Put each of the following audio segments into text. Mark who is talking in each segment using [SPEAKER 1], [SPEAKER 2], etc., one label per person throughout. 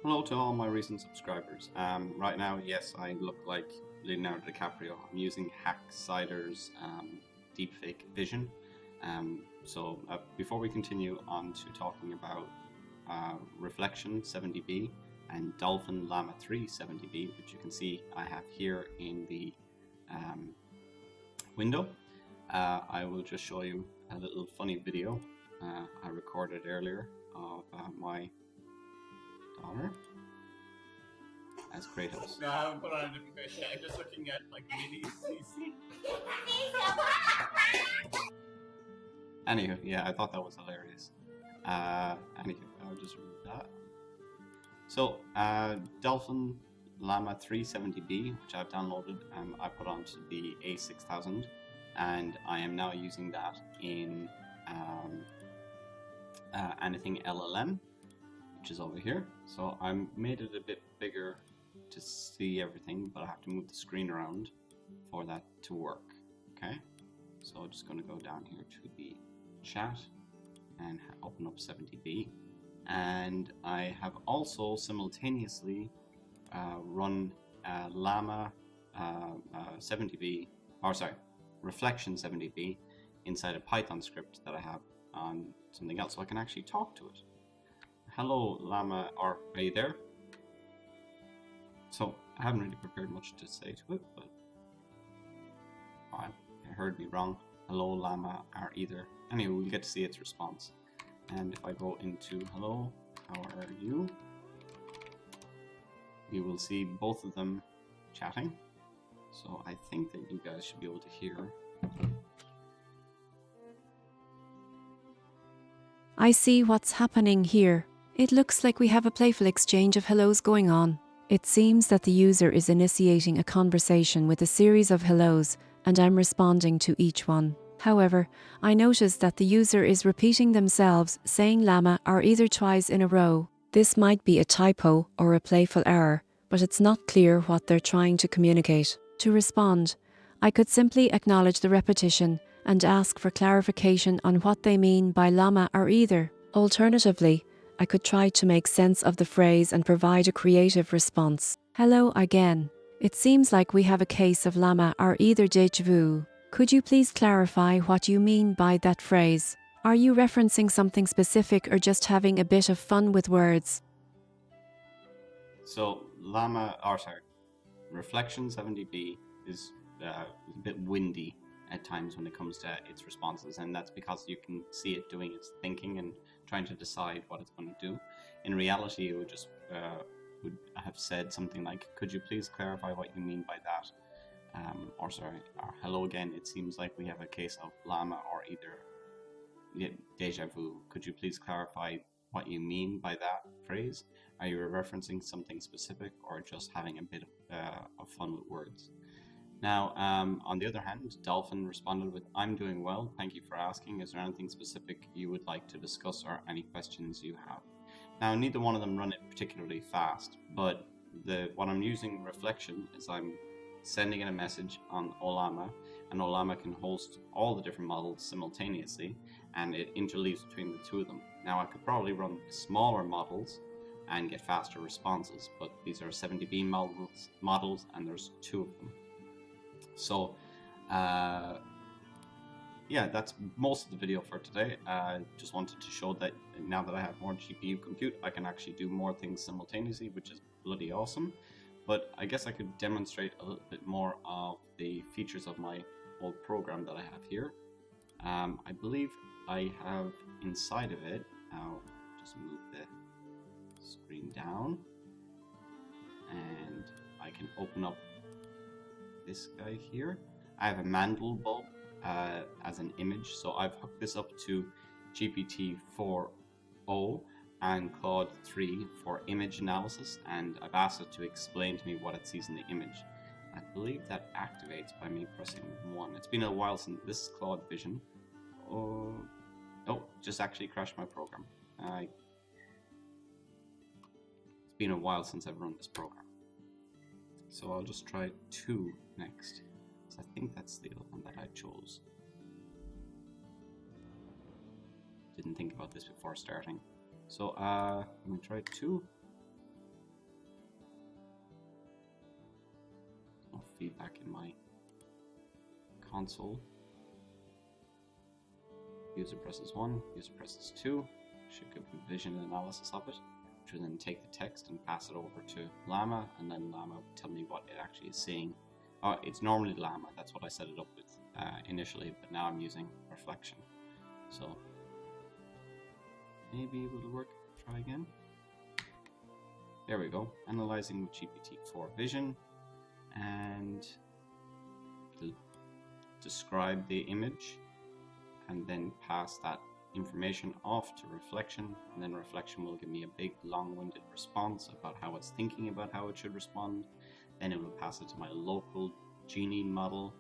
[SPEAKER 1] Hello to all my recent subscribers. Right now, yes, I look like Leonardo DiCaprio. I'm using Hacksider's deepfake vision. Before we continue on to talking about Reflection 70B and dolphin-llama3 70B, which you can see I have here in the window, I will just show you a little funny video I recorded earlier of my daughter as Kratos.
[SPEAKER 2] No, I haven't put on a different face yet. I'm just looking at like minis.
[SPEAKER 1] Anywho, yeah, I thought that was hilarious. Anywho, I'll just remove that. So, dolphin-llama3 70B, which I've downloaded, I put onto the A6000, and I am now using that in anything LLM, which is over here. So I made it a bit bigger to see everything, but I have to move the screen around for that to work. Okay, so I'm just going to go down here to the chat and open up 70B, and I have also simultaneously run llama 70B, or sorry, reflection 70B inside a Python script that I have on something else, so I can actually talk to it. Hello, llama, are you there? So I haven't really prepared much to say to it, but you heard me wrong. Hello, llama, are either. Anyway, we'll get to see its response. And if I go into hello, how are you? You will see both of them chatting. So I think that you guys should be able to hear.
[SPEAKER 3] I see what's happening here. It looks like we have a playful exchange of hellos going on. It seems that the user is initiating a conversation with a series of hellos, and I'm responding to each one. However, I notice that the user is repeating themselves, saying llama are either twice in a row. This might be a typo or a playful error, but it's not clear what they're trying to communicate. To respond, I could simply acknowledge the repetition and ask for clarification on what they mean by llama are either. Alternatively, I could try to make sense of the phrase and provide a creative response. Hello again. It seems like we have a case of llama are either déjà vu. Could you please clarify what you mean by that phrase? Are you referencing something specific or just having a bit of fun with words?
[SPEAKER 1] So Reflection 70B is a bit windy at times when it comes to its responses, and that's because you can see it doing its thinking and trying to decide what it's going to do. In reality, it would just would have said something like, could you please clarify what you mean by that? Or hello again, it seems like we have a case of llama or either deja vu. Could you please clarify what you mean by that phrase? Are you referencing something specific or just having a bit of fun with words? Now, on the other hand, Dolphin responded with, I'm doing well, thank you for asking. Is there anything specific you would like to discuss or any questions you have? Now, neither one of them run it particularly fast, but what I'm using Reflection is I'm sending in a message on Ollama, and Ollama can host all the different models simultaneously, and it interleaves between the two of them. Now, I could probably run smaller models and get faster responses, but these are 70B models, and there's two of them. So, yeah, that's most of the video for today. Just wanted to show that now that I have more GPU compute, I can actually do more things simultaneously, which is bloody awesome. But I guess I could demonstrate a little bit more of the features of my old program that I have here. I believe I have inside of it, I'll just move the screen down, and I can open up this guy here. I have a Mandelbulb as an image, so I've hooked this up to GPT-4o and Claude 3 for image analysis, and I've asked it to explain to me what it sees in the image. I believe that activates by me pressing 1. It's been a while since this is Claude Vision. Oh, just actually crashed my program. It's been a while since I've run this program. So I'll just try 2 next. So I think that's the other one that I chose. Didn't think about this before starting. So I'm gonna try 2. back in my console. User presses 1, user presses 2, should give a vision analysis of it, which will then take the text and pass it over to Llama, and then Llama will tell me what it actually is seeing. It's normally Llama, that's what I set it up with initially, but now I'm using reflection. So maybe it will work. Try again. There we go. Analyzing with GPT-4 Vision, and it'll describe the image and then pass that information off to reflection, and then reflection will give me a big long-winded response about how it's thinking about how it should respond. Then it will pass it to my local Genie model,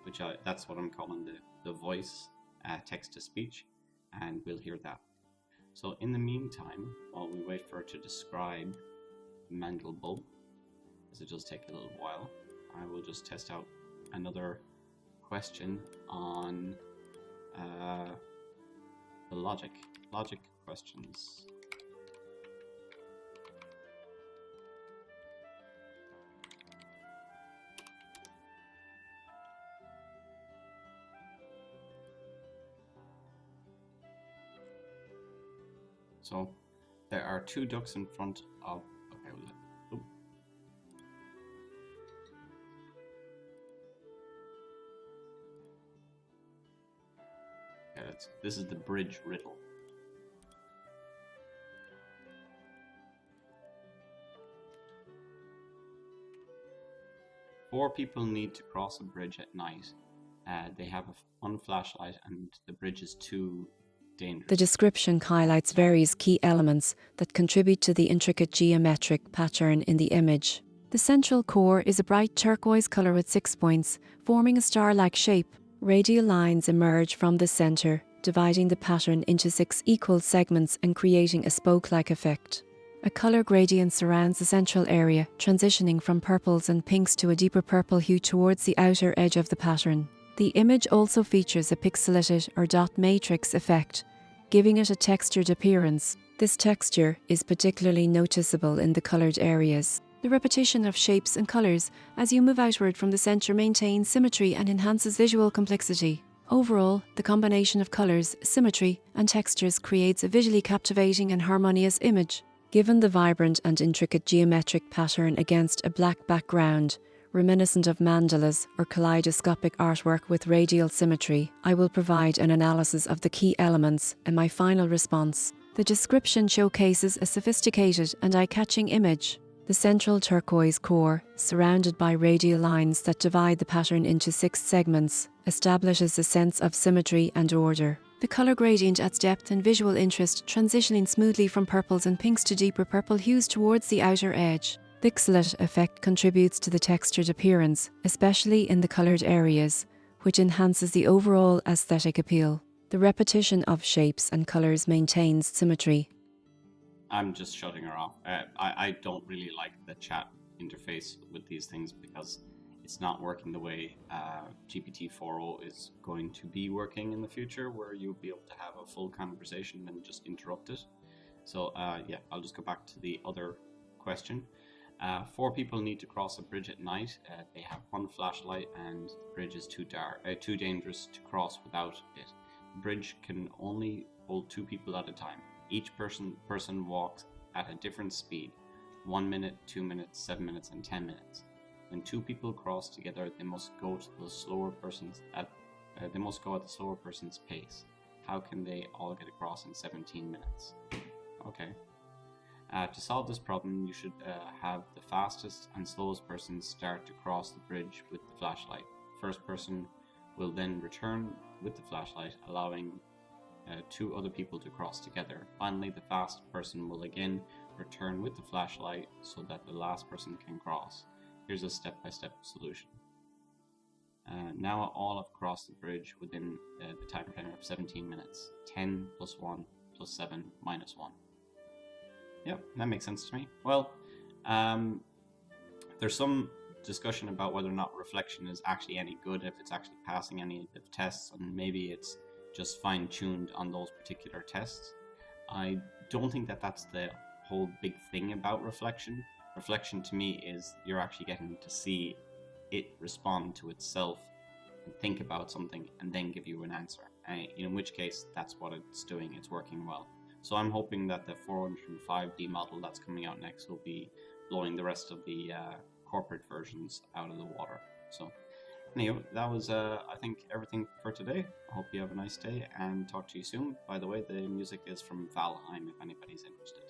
[SPEAKER 1] which that's what I'm calling the voice text-to-speech, and we'll hear that. So in the meantime, while we wait for it to describe Mandelbulb, as it does take a little while, I will just test out another question on the logic questions. So there are two ducks in front of. Okay, this is the bridge riddle. Four people need to cross a bridge at night. They have one flashlight, and the bridge is too dangerous.
[SPEAKER 3] The description highlights various key elements that contribute to the intricate geometric pattern in the image. The central core is a bright turquoise colour with 6 points, forming a star-like shape. Radial lines emerge from the centre, dividing the pattern into 6 equal segments and creating a spoke-like effect. A colour gradient surrounds the central area, transitioning from purples and pinks to a deeper purple hue towards the outer edge of the pattern. The image also features a pixelated or dot matrix effect, giving it a textured appearance. This texture is particularly noticeable in the coloured areas. The repetition of shapes and colours as you move outward from the centre maintains symmetry and enhances visual complexity. Overall, the combination of colours, symmetry and textures creates a visually captivating and harmonious image. Given the vibrant and intricate geometric pattern against a black background, reminiscent of mandalas or kaleidoscopic artwork with radial symmetry, I will provide an analysis of the key elements in my final response. The description showcases a sophisticated and eye-catching image. The central turquoise core, surrounded by radial lines that divide the pattern into 6 segments, establishes a sense of symmetry and order. The colour gradient adds depth and visual interest, transitioning smoothly from purples and pinks to deeper purple hues towards the outer edge. The pixelate effect contributes to the textured appearance, especially in the coloured areas, which enhances the overall aesthetic appeal. The repetition of shapes and colours maintains symmetry.
[SPEAKER 1] I'm just shutting her off. I don't really like the chat interface with these things because it's not working the way GPT-4o is going to be working in the future, where you'll be able to have a full conversation and just interrupt it. So yeah, I'll just go back to the other question. 4 people need to cross a bridge at night. They have one flashlight, and the bridge is too dangerous to cross without it. The bridge can only hold 2 people at a time. Each person walks at a different speed: 1 minute, 2 minutes, 7 minutes, and 10 minutes. When 2 people cross together, they must go at the slower person's pace. How can they all get across in 17 minutes? Okay. To solve this problem, you should have the fastest and slowest person start to cross the bridge with the flashlight. The first person will then return with the flashlight, allowing 2 other people to cross together. Finally, the fast person will again return with the flashlight so that the last person can cross. Here's a step-by-step solution. Now all have crossed the bridge within the timer of 17 minutes. 10 plus 1 plus 7 minus 1. Yep, that makes sense to me. Well, there's some discussion about whether or not reflection is actually any good, if it's actually passing any of the tests, and maybe it's just fine-tuned on those particular tests. I don't think that that's the whole big thing about reflection. Reflection to me is you're actually getting to see it respond to itself and think about something and then give you an answer. In which case, that's what it's doing. It's working well. So I'm hoping that the 405D model that's coming out next will be blowing the rest of the corporate versions out of the water. So anyway, that was, I think, everything for today. I hope you have a nice day and talk to you soon. By the way, the music is from Valheim if anybody's interested.